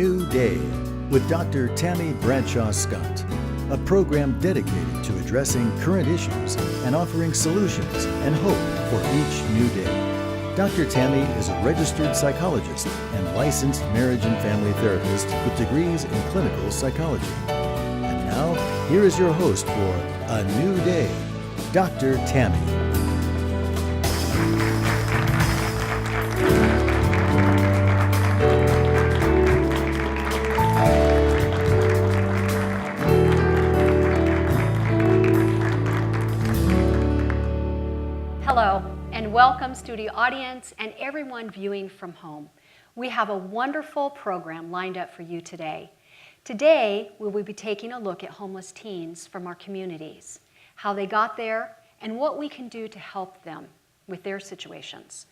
New Day with Dr. Tammy Bradshaw-Scott, a program dedicated to addressing current issues and offering solutions and hope for each new day. Dr. Tammy is a registered psychologist and licensed marriage and family therapist with degrees in clinical psychology. And now, here is your host for A New Day, Dr. Tammy. Hello, and welcome studio audience and everyone viewing from home. We have a wonderful program lined up for you today. Today, we will be taking a look at homeless teens from our communities, how they got there, and what we can do to help them with their situations.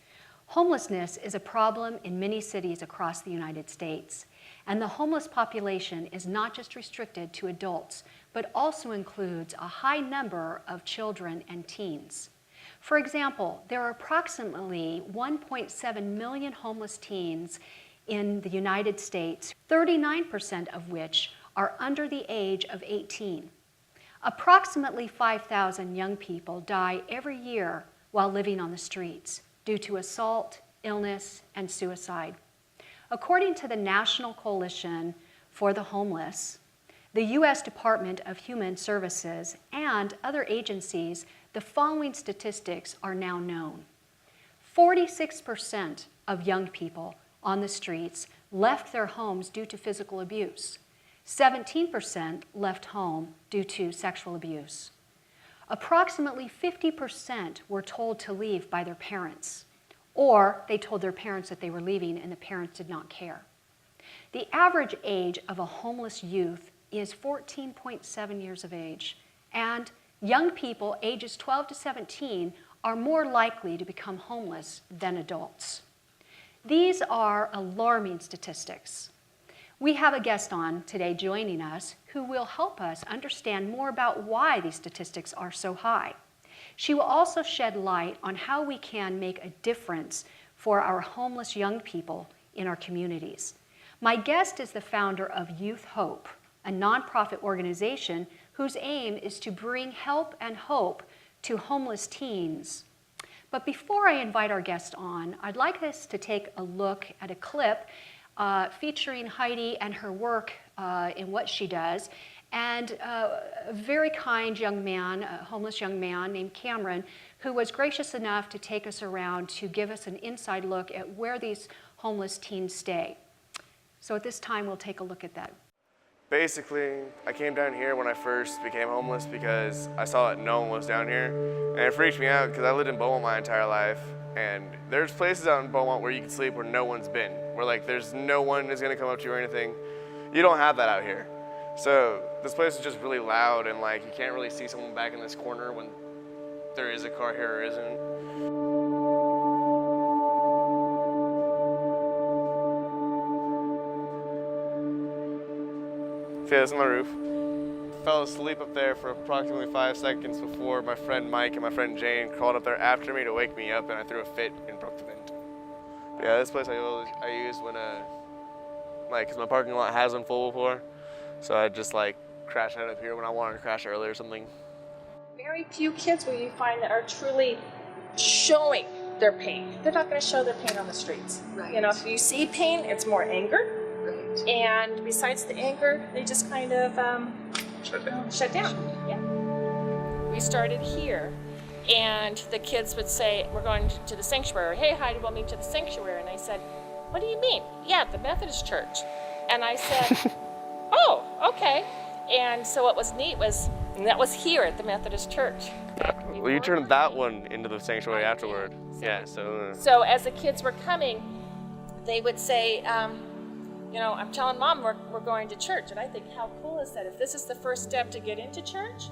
Homelessness is a problem in many cities across the United States, and the homeless population is not just restricted to adults, but also includes a high number of children and teens. For example, there are approximately 1.7 million homeless teens in the United States, 39% of which are under the age of 18. Approximately 5,000 young people die every year while living on the streets due to assault, illness, and suicide. According to the National Coalition for the Homeless, the U.S. Department of Human Services, and other agencies, the following statistics are now known. 46% of young people on the streets left their homes due to physical abuse. 17% left home due to sexual abuse. Approximately 50% were told to leave by their parents, or they told their parents that they were leaving and the parents did not care. The average age of a homeless youth is 14.7 years of age, and young people ages 12 to 17 are more likely to become homeless than adults. These are alarming statistics. We have a guest on today joining us who will help us understand more about why these statistics are so high. She will also shed light on how we can make a difference for our homeless young people in our communities. My guest is the founder of YouthHope, a nonprofit organization whose aim is to bring help and hope to homeless teens. But before I invite our guest on, I'd like us to take a look at a clip featuring Heidi and her work in what she does, and a very kind young man, a homeless young man named Cameron, who was gracious enough to take us around to give us an inside look at where these homeless teens stay. So at this time, we'll take a look at that. Basically, I came down here when I first became homeless because I saw that no one was down here, and it freaked me out because I lived in Beaumont my entire life, and there's places out in Beaumont where you can sleep where no one's been, where like there's no one is gonna come up to you or anything. You don't have that out here. So this place is just really loud, and like you can't really see someone back in this corner when there is a car here or isn't. Yeah, this is my roof. Fell asleep up there for approximately 5 seconds before my friend Mike and my friend Jane crawled up there after me to wake me up, and I threw a fit and broke the vent. But yeah, this place I use when because my parking lot has been full before, so I just like crash out up here when I wanted to crash early or something. Very few kids will you find that are truly showing their pain. They're not going to show their pain on the streets. Right. You know, if you see pain, it's more anger. Right. And besides the anger, they just kind of shut down. Yeah. We started here, and the kids would say, we're going to the sanctuary. Hey, Heidi, we'll meet to the sanctuary. And I said, what do you mean? Yeah, the Methodist church. And I said, oh, okay. And so what was neat was, and that was here at the Methodist church. Well, you turned that one into the sanctuary afterward. Yeah, so. So as the kids were coming, they would say, you know, I'm telling Mom we're going to church. And I think, how cool is that? If this is the first step to get into church,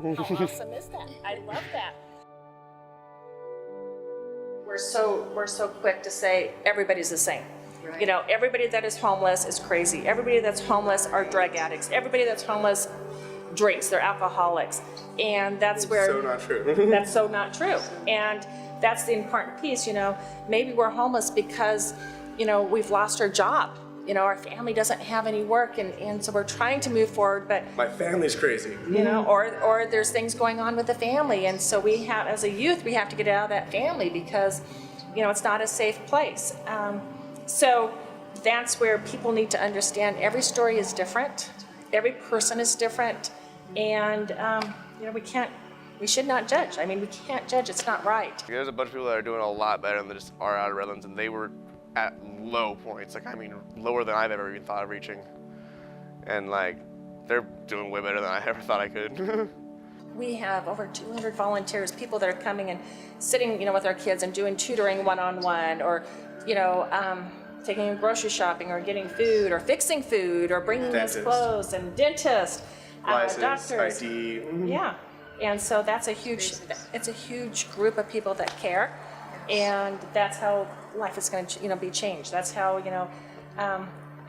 how awesome is that? I love that. We're so quick to say everybody's the same. Right. You know, everybody that is homeless is crazy. Everybody that's homeless are drug addicts. Everybody that's homeless drinks, they're alcoholics. And that's where... So not true. That's so not true. And that's the important piece, you know. Maybe we're homeless because, you know, we've lost our job. our family doesn't have any work, and so we're trying to move forward, but My family's crazy. or there's things going on with the family, and so we have, as a youth, we have to get out of that family because, it's not a safe place. So that's where people need to understand every story is different, every person is different, and we should not judge. I mean, we can't judge, it's not right. There's a bunch of people that are doing a lot better than just are out of Redlands, and they were at low points, lower than I've ever even thought of reaching. And they're doing way better than I ever thought I could. We have over 200 volunteers, people that are coming and sitting, with our kids and doing tutoring one-on-one, or, taking them grocery shopping, or getting food, or fixing food, or bringing us clothes, and dentists, License, doctors. ID. Yeah, and so it's a huge group of people that care, and that's how life is going to, be changed. That's how,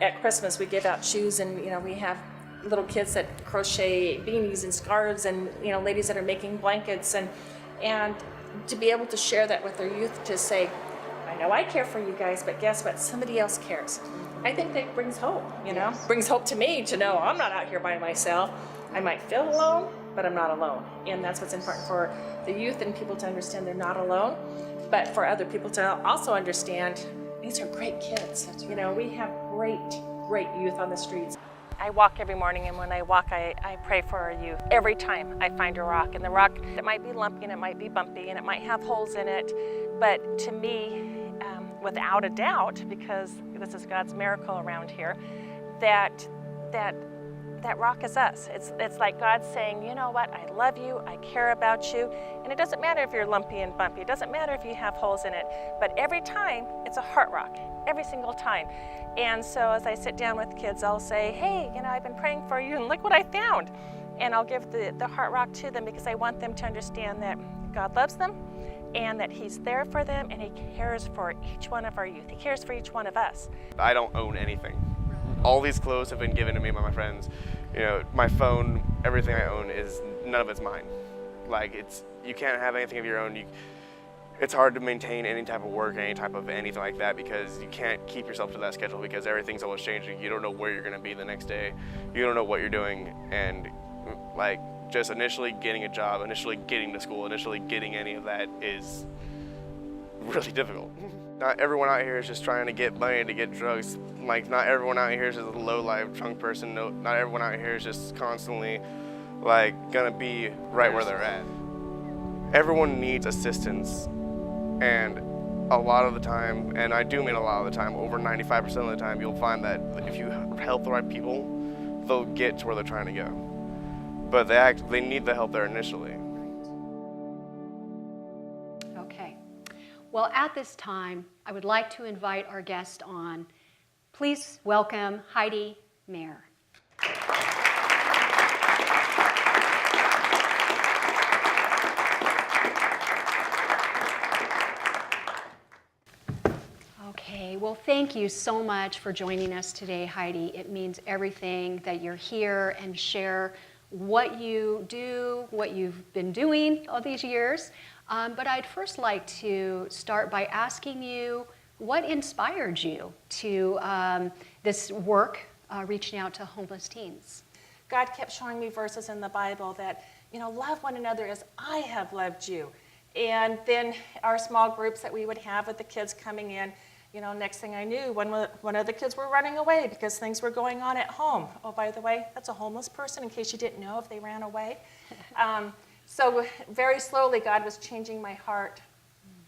at Christmas we give out shoes, and we have little kids that crochet beanies and scarves, and ladies that are making blankets, and to be able to share that with their youth, to say, I know I care for you guys, but guess what? Somebody else cares. I think that brings hope, brings hope to me to know I'm not out here by myself. I might feel alone, but I'm not alone. And that's what's important for the youth and people to understand they're not alone, but for other people to also understand these are great kids. We have great youth on the streets. I walk every morning, and when I walk, I pray for our youth. Every time I find a rock, and the rock, it might be lumpy, and it might be bumpy, and it might have holes in it, but to me, without a doubt, because this is God's miracle around here, that rock is us. It's like God saying, you know what, I love you, I care about you, and it doesn't matter if you're lumpy and bumpy, it doesn't matter if you have holes in it, but every time, it's a heart rock, every single time. And so as I sit down with kids, I'll say, hey, I've been praying for you, and look what I found. And I'll give the heart rock to them, because I want them to understand that God loves them, and that He's there for them, and He cares for each one of our youth. He cares for each one of us. I don't own anything. All these clothes have been given to me by my friends. My phone, everything I own none of it's mine. You can't have anything of your own. It's hard to maintain any type of work, any type of anything like that, because you can't keep yourself to that schedule, because everything's always changing. You don't know where you're going to be the next day. You don't know what you're doing, and just initially getting a job, initially getting to school, initially getting any of that is really difficult. Not everyone out here is just trying to get money to get drugs. Not everyone out here is just a low-life drunk person. No, not everyone out here is just constantly gonna be right where they're at. Everyone needs assistance, and a lot of the time, and I do mean a lot of the time, over 95% of the time, you'll find that if you help the right people, they'll get to where they're trying to go. But they need the help there initially. Okay. Well, at this time, I would like to invite our guest on. Please welcome Heidi Mayer. Okay, well, thank you so much for joining us today, Heidi. It means everything that you're here and share what you do, what you've been doing all these years. But I'd first like to start by asking you, what inspired you to this work reaching out to homeless teens? God kept showing me verses in the Bible that, love one another as I have loved you. And then our small groups that we would have with the kids coming in, next thing I knew, one of the kids were running away because things were going on at home. Oh, by the way, that's a homeless person, in case you didn't know if they ran away. So very slowly, God was changing my heart.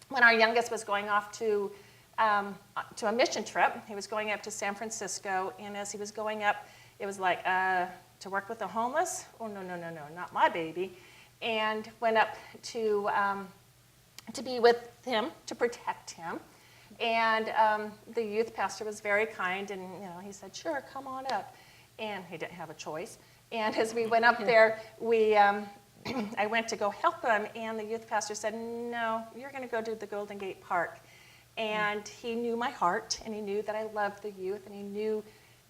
When our youngest was going off to a mission trip, he was going up to San Francisco, and as he was going up, it was like, to work with the homeless? Oh, no, not my baby. And went up to be with him, to protect him. And the youth pastor was very kind, and he said, sure, come on up. And he didn't have a choice. And as we went up there, I went to go help him, and the youth pastor said, no, you're going to go to the Golden Gate Park. And he knew my heart, and he knew that I loved the youth, and he knew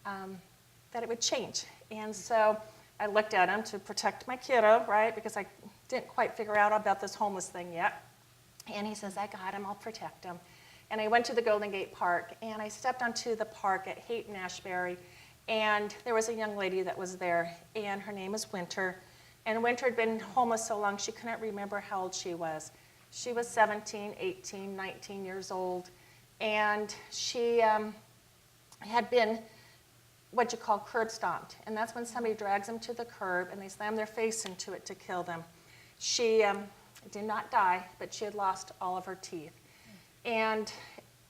that it would change. And so I looked at him to protect my kiddo, right, because I didn't quite figure out about this homeless thing yet. And he says, I got him, I'll protect him. And I went to the Golden Gate Park, and I stepped onto the park at Haight and Ashbury, and there was a young lady that was there, and her name is Winter. And Winter had been homeless so long she couldn't remember how old she was. She was 17, 18, 19 years old, and she had been what you call curb stomped, and that's when somebody drags them to the curb and they slam their face into it to kill them. She did not die, but she had lost all of her teeth. And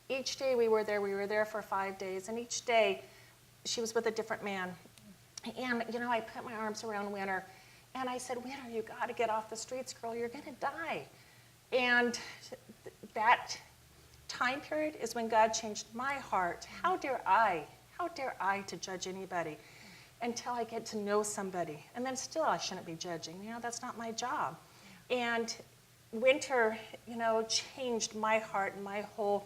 each day we were there for 5 days, and each day she was with a different man. And, you know, I put my arms around Winter, and I said, Winter, you got to get off the streets, girl, you're going to die. And that time period is when God changed my heart. How dare I to judge anybody until I get to know somebody? And then still I shouldn't be judging. You know, that's not my job. And Winter, you know, changed my heart and my whole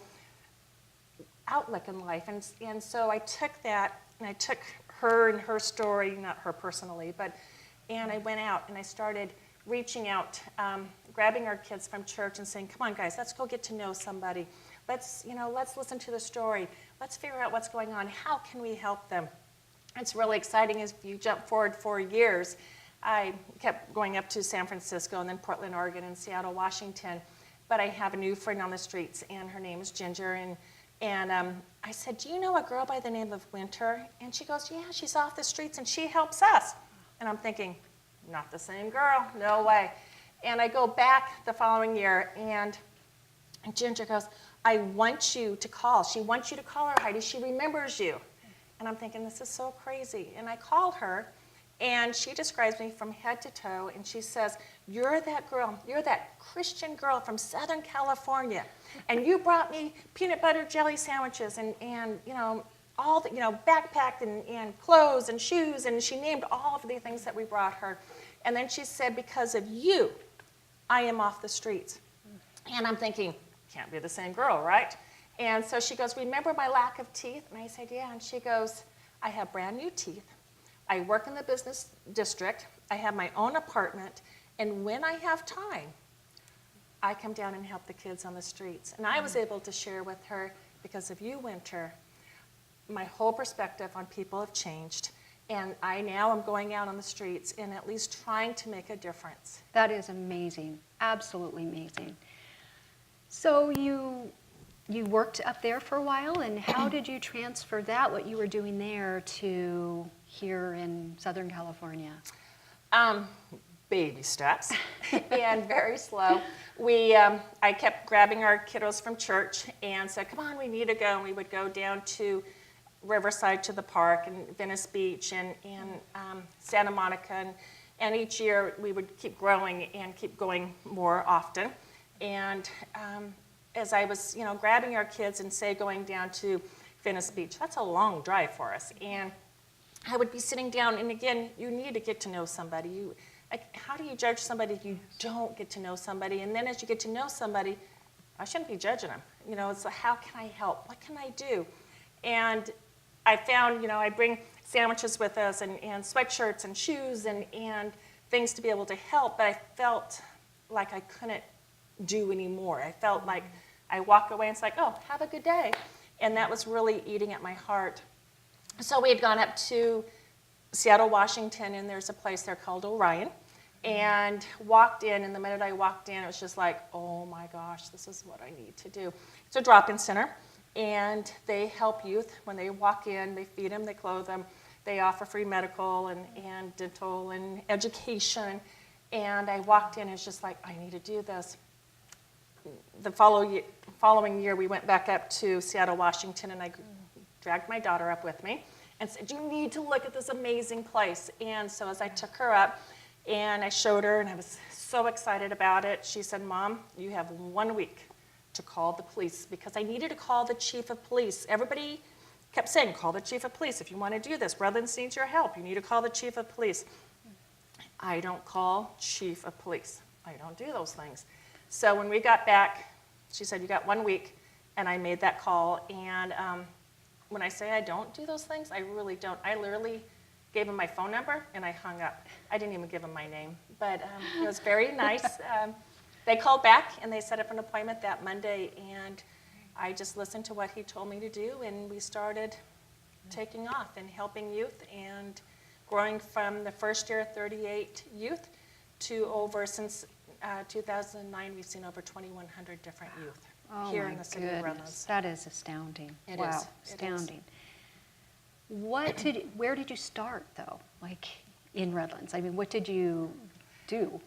outlook in life. And so I took that, and I took her and her story, not her personally, and I went out and I started reaching out, grabbing our kids from church and saying, come on guys, let's go get to know somebody. Let's listen to the story. Let's figure out what's going on. How can we help them? It's really exciting. If you jump forward 4 years, I kept going up to San Francisco and then Portland, Oregon, and Seattle, Washington. But I have a new friend on the streets, and her name is Ginger. And I said, do you know a girl by the name of Winter? And she goes, yeah, she's off the streets, and she helps us. And I'm thinking, not the same girl, no way. And I go back the following year, and Ginger goes, I want you to call. She wants you to call her, Heidi. She remembers you. And I'm thinking, this is so crazy. And I call her, and she describes me from head to toe, and she says, you're that girl, you're that Christian girl from Southern California, and you brought me peanut butter jelly sandwiches and you know, all the, you know, backpack and clothes and shoes, and she named all of the things that we brought her. And then she said, because of you, I am off the streets. And I'm thinking, can't be the same girl, right? And so she goes, remember my lack of teeth? And I said, yeah. And she goes, I have brand new teeth. I work in the business district. I have my own apartment. And when I have time, I come down and help the kids on the streets. And I was able to share with her, because of you, Winter, my whole perspective on people have changed. And I now am going out on the streets and at least trying to make a difference. That is amazing, absolutely amazing. So you worked up there for a while, and how did you transfer that, what you were doing there, to here in Southern California? Baby steps and very slow. I kept grabbing our kiddos from church and said, come on, we need to go. And we would go down to Riverside to the park and Venice Beach and Santa Monica. And each year we would keep growing and keep going more often. And as I was, you know, grabbing our kids and say going down to Venice Beach, that's a long drive for us. And I would be sitting down, and again, you need to get to know somebody. How do you judge somebody if you don't get to know somebody? And then as you get to know somebody, I shouldn't be judging them. You know, it's like, how can I help? What can I do? And I found, you know, I bring sandwiches with us and sweatshirts and shoes and things to be able to help, but I felt like I couldn't do anymore. I felt like I walk away and it's like, oh, have a good day. And that was really eating at my heart. So we had gone up to Seattle, Washington, and there's a place there called Orion, and walked in, and the minute I walked in, it was just like, oh my gosh, this is what I need to do. It's a drop-in center, and they help youth. When they walk in, they feed them, they clothe them, they offer free medical and dental and education. And I walked in, and it's just like, I need to do this. The following year, we went back up to Seattle, Washington, and I dragged my daughter up with me and said, you need to look at this amazing place. And so as I took her up and I showed her, and I was so excited about it, she said, Mom, you have 1 week to call the police, because I needed to call the chief of police. Everybody kept saying, call the chief of police if you want to do this. Brother needs your help. You need to call the chief of police. I don't call chief of police. I don't do those things. So when we got back, she said, you got 1 week, and I made that call. And when I say I don't do those things, I really don't. I literally gave him my phone number, and I hung up. I didn't even give him my name, but it was very nice. They called back, and they set up an appointment that Monday, and I just listened to what he told me to do, and we started taking off and helping youth and growing from the first year 38 youth to over, since 2009, we've seen over 2,100 different youth here in the city of Redlands. That is astounding. It wow, is. astounding. Where did you start though? Like in Redlands? I mean, what did you do?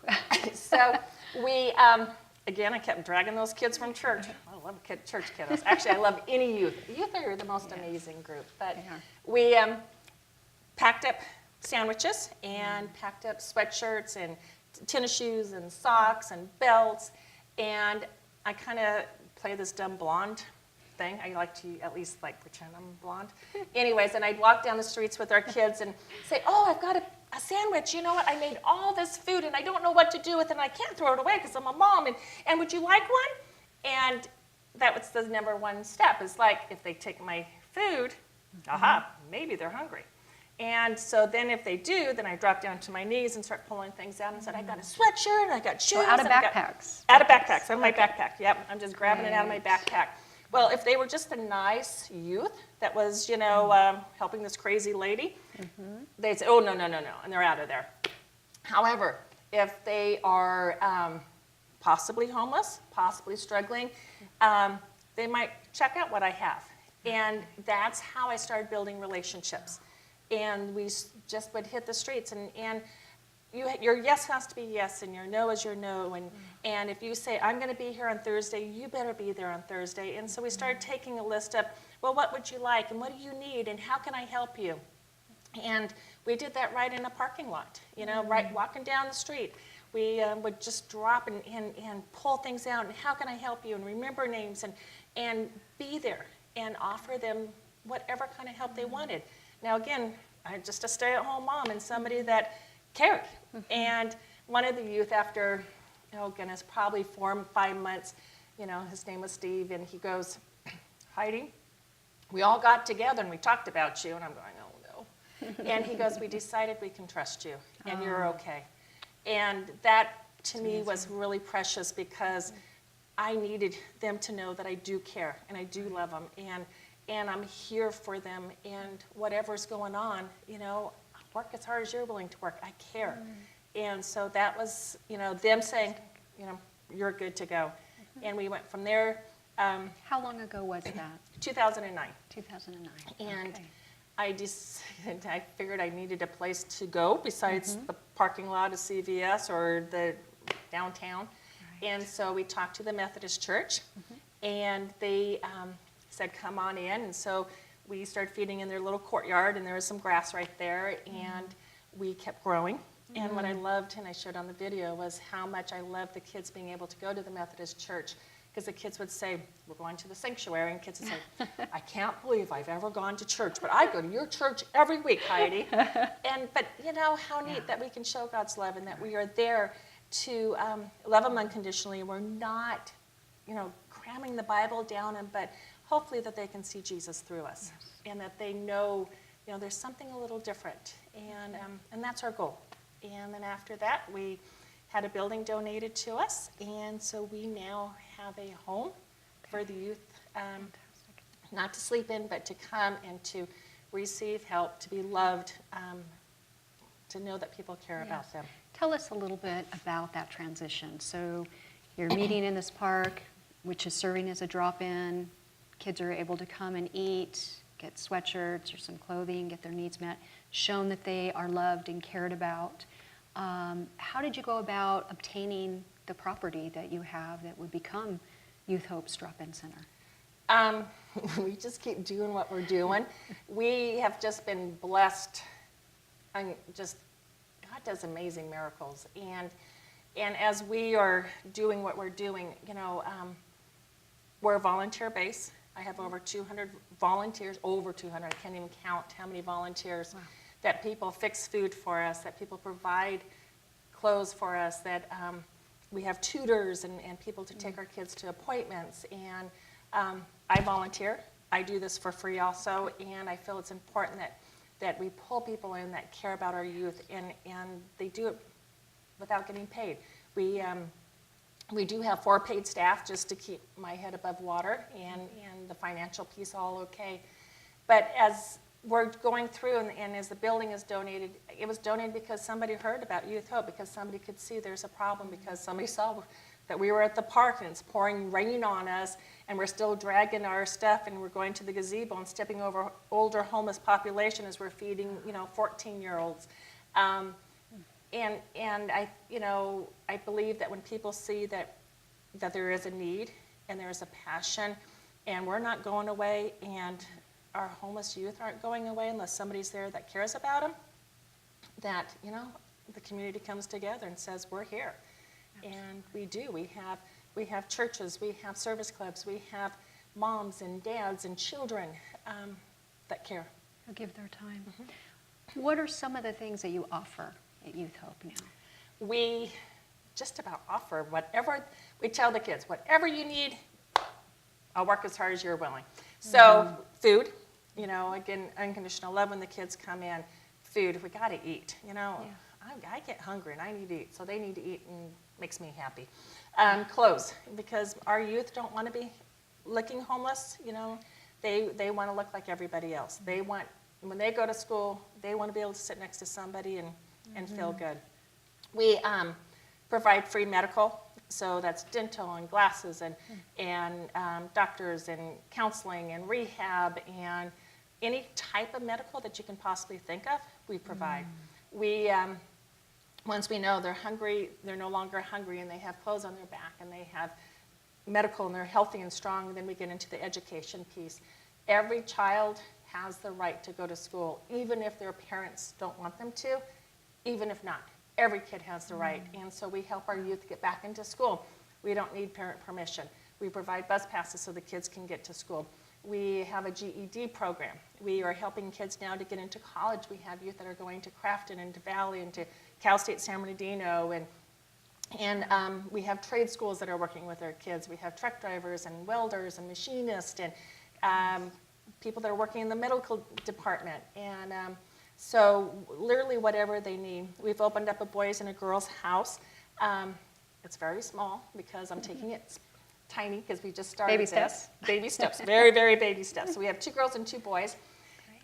So we, again, I kept dragging those kids from church. I love church kiddos. Actually, I love any youth. Youth are the most amazing group. But we packed up sandwiches and packed up sweatshirts and tennis shoes and socks and belts. And I kind of play this dumb blonde thing. I like to at least like pretend I'm blonde. Anyways, and I'd walk down the streets with our kids and say, oh, I've got a sandwich. You know what? I made all this food and I don't know what to do with it and I can't throw it away because I'm a mom. And would you like one? And that was the number one step. Is like, if they take my food, aha, maybe they're hungry. And so then if they do, then I drop down to my knees and start pulling things out and said, I got a sweatshirt and I got shoes. Out of backpacks. Out of backpacks, out of my backpack. Yep, I'm just grabbing it out of my backpack. Well, if they were just a nice youth that was, you know, helping this crazy lady, they'd say, oh, no, no, no, no, and they're out of there. However, if they are possibly homeless, possibly struggling, they might check out what I have. And that's how I started building relationships. And we just would hit the streets. And your yes has to be yes, and your no is your no. And if you say, I'm going to be here on Thursday, you better be there on Thursday. And so we started taking a list of, well, what would you like? And what do you need? And how can I help you? And we did that right in a parking lot, you know, right walking down the street. We would just drop and pull things out. And how can I help you? And remember names and be there and offer them whatever kind of help they wanted. Now, again, I'm just a stay-at-home mom and somebody that cared. And one of the youth, after, oh goodness, probably 4 or 5 months, you know, his name was Steve, and he goes, Heidi, we all got together and we talked about you. And I'm going, oh no. And he goes, we decided we can trust you and you're okay. And that to me was really precious because I needed them to know that I do care and I do love them. And I'm here for them, and whatever's going on, you know, work as hard as you're willing to work. I care. And so that was, you know, them saying, you know, you're good to go. And we went from there. How long ago was that? 2009. 2009. And okay. I figured I needed a place to go besides the parking lot of CVS or the downtown. Right. And so we talked to the Methodist Church, and they said, come on in. And so we started feeding in their little courtyard, and there was some grass right there, and we kept growing. And what I loved, and I showed on the video, was how much I loved the kids being able to go to the Methodist Church, because the kids would say, we're going to the sanctuary, and kids would say, I can't believe I've ever gone to church, but I go to your church every week, Heidi. But you know, how neat that we can show God's love, and that we are there to love them unconditionally. We're not, you know, cramming the Bible down them, but hopefully that they can see Jesus through us, and that they know, you know, there's something a little different, and that's our goal. And then after that, we had a building donated to us, and so we now have a home for the youth, not to sleep in, but to come and to receive help, to be loved, to know that people care about them. Tell us a little bit about that transition. So you're meeting in this park, which is serving as a drop-in. Kids are able to come and eat, get sweatshirts or some clothing, get their needs met, shown that they are loved and cared about. How did you go about obtaining the property that you have that would become YouthHope's Drop-In Center? We just keep doing what we're doing. We have just been blessed. God does amazing miracles. And as we are doing what we're doing, you know, we're a volunteer base. I have over 200 volunteers, over 200. I can't even count how many volunteers. Wow. That people fix food for us, that people provide clothes for us, that we have tutors and people to take our kids to appointments. And I volunteer. I do this for free also, and I feel it's important that we pull people in that care about our youth, and they do it without getting paid. We We do have 4 paid staff just to keep my head above water and the financial piece all okay. But as we're going through and as the building is donated, it was donated because somebody heard about Youth Hope, because somebody could see there's a problem, because somebody saw that we were at the park and it's pouring rain on us and we're still dragging our stuff and we're going to the gazebo and stepping over older homeless population as we're feeding, 14-year-olds. And I, I believe that when people see that there is a need and there is a passion and we're not going away and our homeless youth aren't going away unless somebody's there that cares about them, that, the community comes together and says, we're here. Absolutely. And we do. We have churches, we have service clubs, we have moms and dads and children that care. They'll give their time. Mm-hmm. What are some of the things that you offer at Youth Hope now? We just about offer whatever. We tell the kids, whatever you need, I'll work as hard as you're willing. So food, again, unconditional love when the kids come in. Food, we got to eat. I get hungry and I need to eat, so they need to eat and makes me happy. Clothes, because our youth don't want to be looking homeless. They want to look like everybody else. They want, when they go to school, they want to be able to sit next to somebody and feel good. We provide free medical, so that's dental and glasses and doctors and counseling and rehab and any type of medical that you can possibly think of, we provide. We, once we know they're hungry, they're no longer hungry and they have clothes on their back and they have medical and they're healthy and strong, then we get into the education piece. Every child has the right to go to school, even if their parents don't want them to, even if not. Every kid has the right, and so we help our youth get back into school. We don't need parent permission. We provide bus passes so the kids can get to school. We have a GED program. We are helping kids now to get into college. We have youth that are going to Crafton and to Valley and to Cal State San Bernardino, and we have trade schools that are working with our kids. We have truck drivers and welders and machinists and people that are working in the medical department. And so literally whatever they need. We've opened up a boys and a girls house. It's very small because I'm taking it tiny because we just started baby this. Steps. Baby steps, very, very baby steps. So we have 2 girls and 2 boys,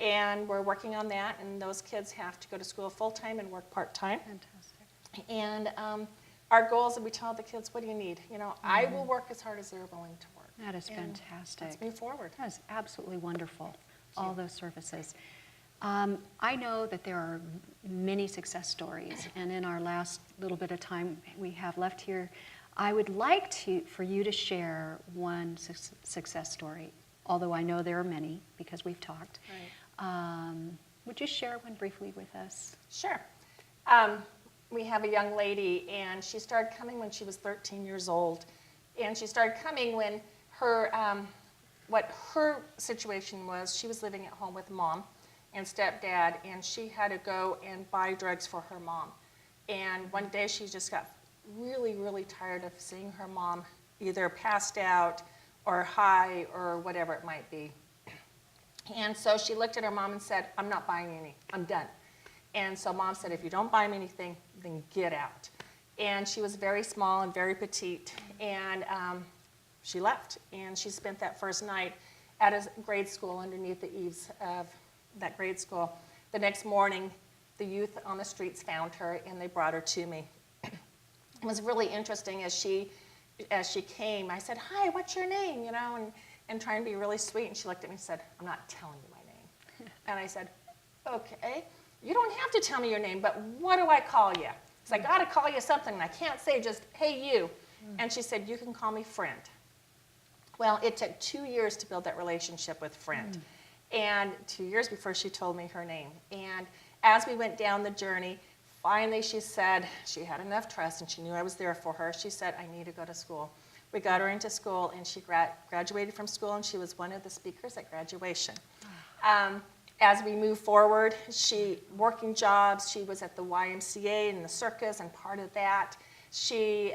and we're working on that, and those kids have to go to school full-time and work part-time. Fantastic. And our goal is that we tell the kids, what do you need? I will work as hard as they're willing to work. That is And fantastic. let's move forward. That is absolutely wonderful, all those services. I know that there are many success stories, and in our last little bit of time we have left here, I would like for you to share one success story, although I know there are many because we've talked. Right. Would you share one briefly with us? Sure. We have a young lady, and she started coming when she was 13 years old, and she started coming when what her situation was, she was living at home with mom and stepdad, and she had to go and buy drugs for her mom. And one day she just got really, really tired of seeing her mom either passed out or high or whatever it might be. And so she looked at her mom and said, I'm not buying any, I'm done. And so mom said, if you don't buy me anything, then get out. And she was very small and very petite, and she left. And she spent that first night at a grade school underneath the eaves of that grade school. The next morning, the youth on the streets found her, and they brought her to me. It was really interesting as she came. I said, hi, what's your name? And trying to be really sweet. And she looked at me and said, I'm not telling you my name. And I said, okay, you don't have to tell me your name, but what do I call you? So I got to call you something. And I can't say just, hey, you. And she said, you can call me friend. Well, it took 2 years to build that relationship with friend. And 2 years before she told me her name. And as we went down the journey, finally she said she had enough trust and she knew I was there for her. She said, I need to go to school. We got her into school, and she graduated from school, and she was one of the speakers at graduation. As we move forward, working jobs, she was at the YMCA and the circus and part of that. She,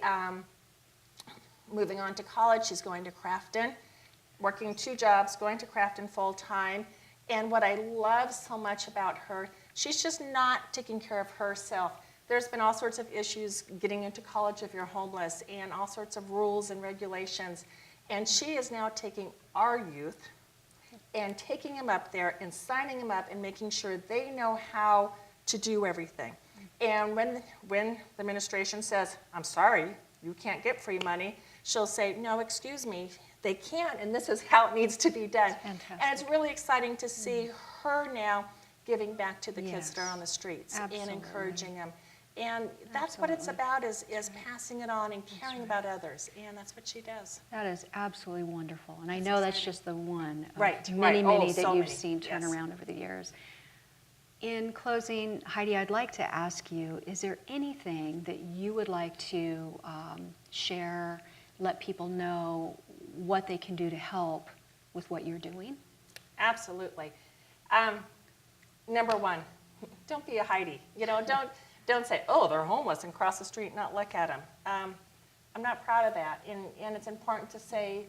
moving on to college, she's going to Crafton, working 2 jobs, going to Crafton full time. And what I love so much about her, she's just not taking care of herself, There's been all sorts of issues getting into college if you're homeless and all sorts of rules and regulations. And she is now taking our youth and taking them up there and signing them up and making sure they know how to do everything. And when the administration says, I'm sorry, you can't get free money, she'll say, no, excuse me, they can't, and this is how it needs to be done. Fantastic. And it's really exciting to see her now giving back to the kids that are on the streets and encouraging them. And that's what it's about, is passing it on and caring about others, and that's what she does. That is absolutely wonderful, and I know that's just the one of Right, many right. that So you've many. seen turn Yes. around over the years. In closing, Heidi, I'd like to ask you, is there anything that you would like to share, let people know what they can do to help with what you're doing? Absolutely. Number one, don't be a Heidi. You know, don't say, oh, they're homeless, and cross the street and not look at them. I'm not proud of that, and it's important to say,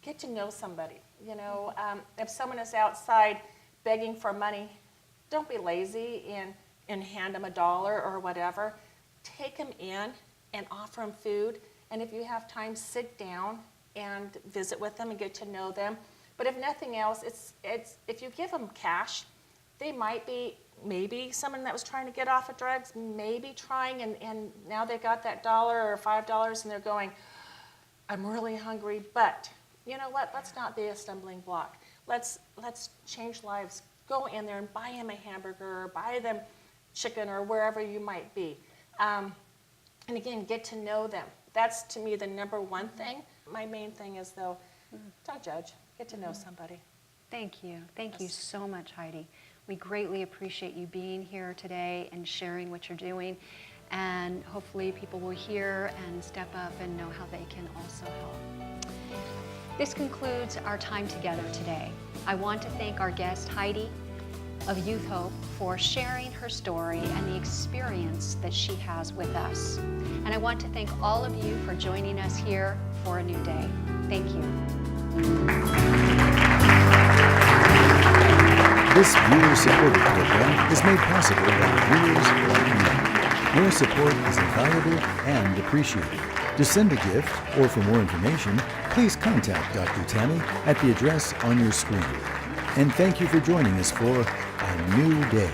get to know somebody. You know, if someone is outside begging for money, don't be lazy and hand them $1 or whatever. Take them in and offer them food, and if you have time, sit down and visit with them and get to know them. But if nothing else, it's if you give them cash, they might be maybe someone that was trying to get off of drugs, maybe trying, and now they got that $1 or $5 and they're going, I'm really hungry, but you know what? Let's not be a stumbling block. Let's change lives. Go in there and buy them a hamburger or buy them chicken or wherever you might be. And again, get to know them. That's, to me, the number one thing. My main thing is, though, don't judge. Get to know somebody. Thank you. Thank you so much, Heidi. We greatly appreciate you being here today and sharing what you're doing. And hopefully people will hear and step up and know how they can also help. This concludes our time together today. I want to thank our guest, Heidi of YouthHope, for sharing her story and the experience that she has with us. And I want to thank all of you for joining us here for a new day. Thank you. This viewer-supported program is made possible by viewers like you. Your support is invaluable and appreciated. To send a gift or for more information, please contact Dr. Tammy at the address on your screen. And thank you for joining us for A New Day.